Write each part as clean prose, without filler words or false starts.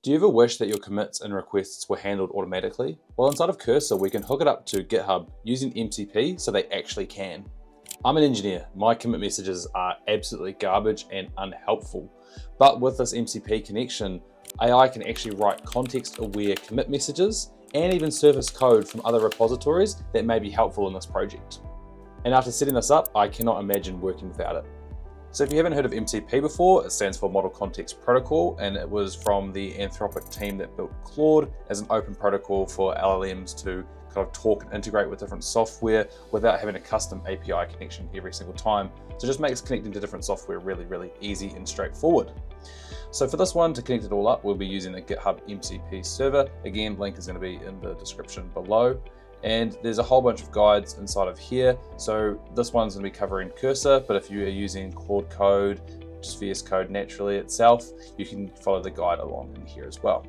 Do you ever wish that your commits and requests were handled automatically? Well, inside of Cursor, we can hook it up to GitHub using MCP so they actually can. I'm an engineer. My commit messages are absolutely garbage and unhelpful. But with this MCP connection, AI can actually write context-aware commit messages and even surface code from other repositories that may be helpful in this project. And after setting this up, I cannot imagine working without it. So if you haven't heard of MCP before, it stands for Model Context Protocol, and it was from the Anthropic team that built Claude as an open protocol for LLMs to kind of talk and integrate with different software without having a custom API connection every single time. So it just makes connecting to different software really, really easy and straightforward. So for this one, to connect it all up, we'll be using the GitHub MCP server. Again, link is going to be in the description below. And there's a whole bunch of guides inside of here. So this one's going to be covering Cursor, but if you are using Claude Code, just VS Code naturally itself, you can follow the guide along in here as well.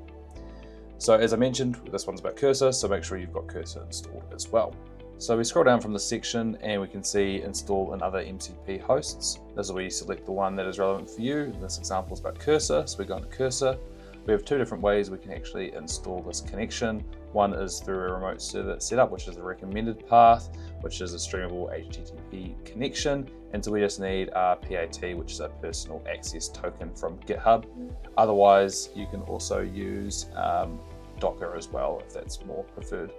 So as I mentioned, this one's about Cursor, so make sure you've got Cursor installed as well. So we scroll down from the section and we can see install and other MCP hosts. This is where you select the one that is relevant for you. This example is about Cursor, so we go into Cursor. We have two different ways we can actually install this connection. One is through a remote server setup, which is the recommended path, which is a streamable HTTP connection. And so we just need our PAT, which is a personal access token from GitHub. Otherwise, you can also use Docker as well, if that's more preferred.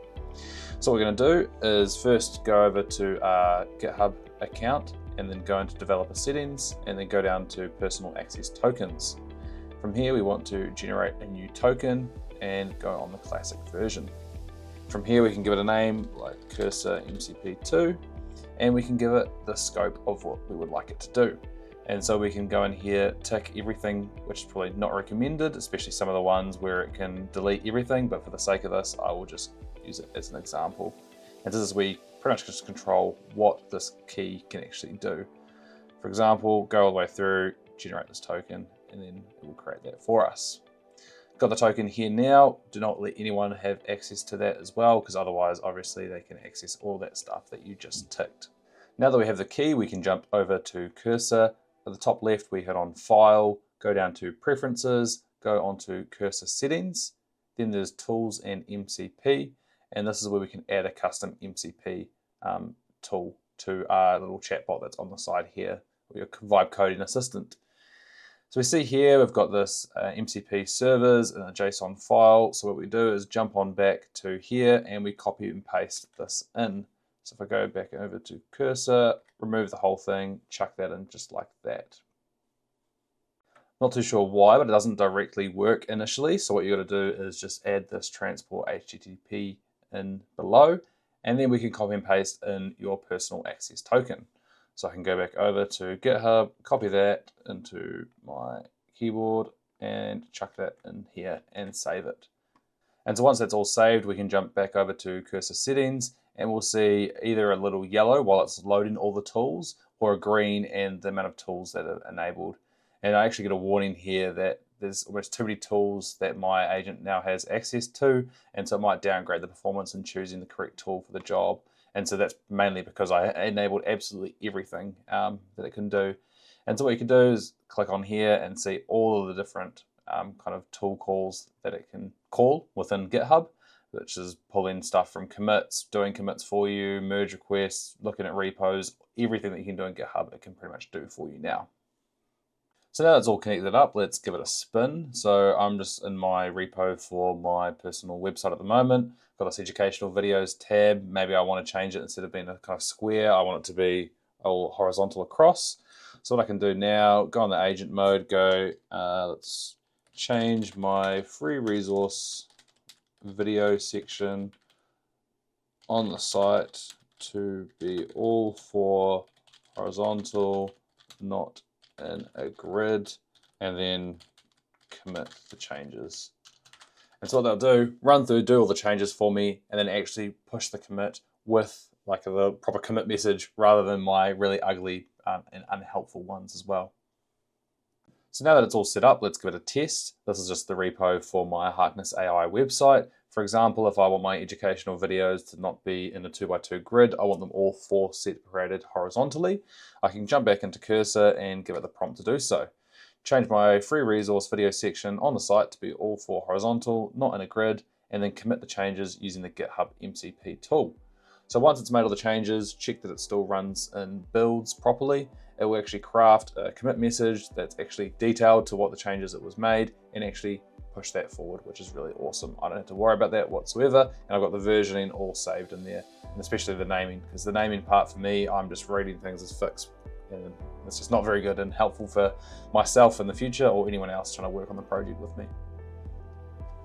So what we're going to do is first go over to our GitHub account and then go into developer settings and then go down to personal access tokens. From here, we want to generate a new token and go on the classic version. From here, we can give it a name like Cursor MCP2, and we can give it the scope of what we would like it to do. And so we can go in here, tick everything, which is probably not recommended, especially some of the ones where it can delete everything, but for the sake of this, I will just use it as an example. And this is where we pretty much just control what this key can actually do. For example, go all the way through, generate this token, and then it will create that for us. Got the token here now. Do not let anyone have access to that as well, because otherwise, obviously, they can access all that stuff that you just ticked. Now that we have the key, we can jump over to Cursor. At the top left, we hit on File, go down to Preferences, go onto Cursor Settings. Then there's Tools and MCP, and this is where we can add a custom MCP tool to our little chatbot that's on the side here, or your vibe coding assistant. So we see here we've got this MCP servers and a JSON file. So what we do is jump on back to here and we copy and paste this in. So if I go back over to Cursor, remove the whole thing, chuck that in just like that. Not too sure why, but it doesn't directly work initially. So what you got to do is just add this transport HTTP in below, and then we can copy and paste in your personal access token. So I can go back over to GitHub, copy that into my keyboard and chuck that in here and save it. And so once that's all saved, we can jump back over to Cursor Settings and we'll see either a little yellow while it's loading all the tools or a green and the amount of tools that are enabled. And I actually get a warning here that there's almost too many tools that my agent now has access to, and so it might downgrade the performance in choosing the correct tool for the job. And so that's mainly because I enabled absolutely everything that it can do. And so what you can do is click on here and see all of the different kind of tool calls that it can call within GitHub, which is pulling stuff from commits, doing commits for you, merge requests, looking at repos, everything that you can do in GitHub, it can pretty much do for you now. So now it's all connected up, let's give it a spin. So I'm just in my repo for my personal website at the moment. Got this educational videos tab. Maybe I want to change it instead of being a kind of square, I want it to be all horizontal across. So what I can do now, go on the agent mode, go, let's change my free resource video section on the site to be all for horizontal, not in a grid, and then commit the changes. And so what they'll do, run through, do all the changes for me, and then actually push the commit with like the proper commit message rather than my really ugly and unhelpful ones as well. So now that it's all set up, let's give it a test. This is just the repo for my Harkness AI website. For example, if I want my educational videos to not be in a 2x2 grid, I want them all 4 separated horizontally, I can jump back into Cursor and give it the prompt to do so. change my free resource video section on the site to be all for horizontal, not in a grid, and then commit the changes using the GitHub MCP tool. So once it's made all the changes, check that it still runs and builds properly. It will actually craft a commit message that's actually detailed to what the changes it was made and actually push that forward, which is really awesome. I don't have to worry about that whatsoever, and I've got the versioning all saved in there, and especially the naming, because the naming part for me, I'm just reading things as fixed, and it's just not very good and helpful for myself in the future or anyone else trying to work on the project with me.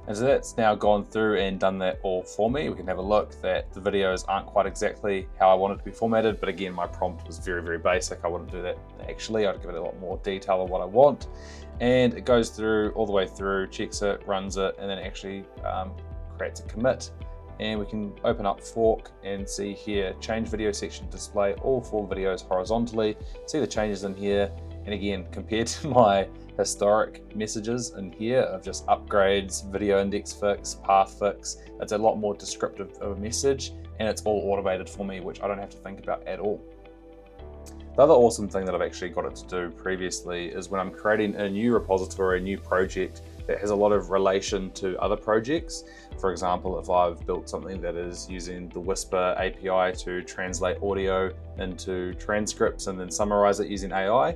And so that's now gone through and done that all for me. We can have a look that the videos aren't quite exactly how I want it to be formatted, but again, my prompt was very, very basic. I wouldn't do that actually. I'd give it a lot more detail of what I want. And it goes through, all the way through, checks it, runs it, and then actually creates a commit. And we can open up fork and see here, change video section display all 4 videos horizontally. See the changes in here. And again, compared to my historic messages in here of just upgrades, video index fix, path fix, it's a lot more descriptive of a message, and it's all automated for me, which I don't have to think about at all. The other awesome thing that I've actually got it to do previously is when I'm creating a new repository, a new project that has a lot of relation to other projects. For example, if I've built something that is using the Whisper API to translate audio into transcripts and then summarize it using AI,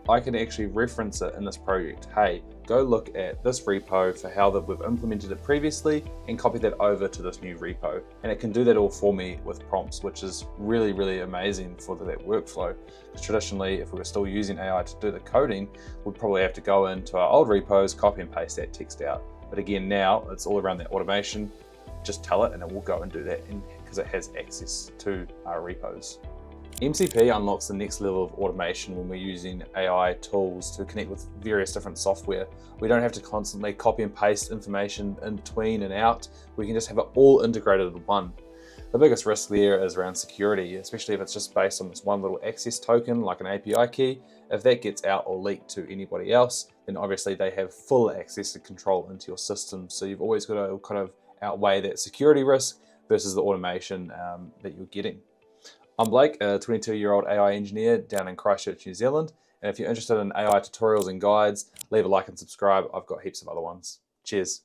I can actually reference it in this project. Hey, go look at this repo for how that we've implemented it previously and copy that over to this new repo. And it can do that all for me with prompts, which is really, really amazing for that workflow. Because traditionally, if we were still using AI to do the coding, we'd probably have to go into our old repos, copy and paste that text out. But again, now it's all around that automation. Just tell it and it will go and do that because it has access to our repos. MCP unlocks the next level of automation when we're using AI tools to connect with various different software. We don't have to constantly copy and paste information in between and out. We can just have it all integrated in one. The biggest risk there is around security, especially if it's just based on this one little access token like an API key. If that gets out or leaked to anybody else, then obviously they have full access and control into your system. So you've always got to kind of outweigh that security risk versus the automation that you're getting. I'm Blake, a 22-year-old AI engineer down in Christchurch, New Zealand. And if you're interested in AI tutorials and guides, leave a like and subscribe. I've got heaps of other ones. Cheers.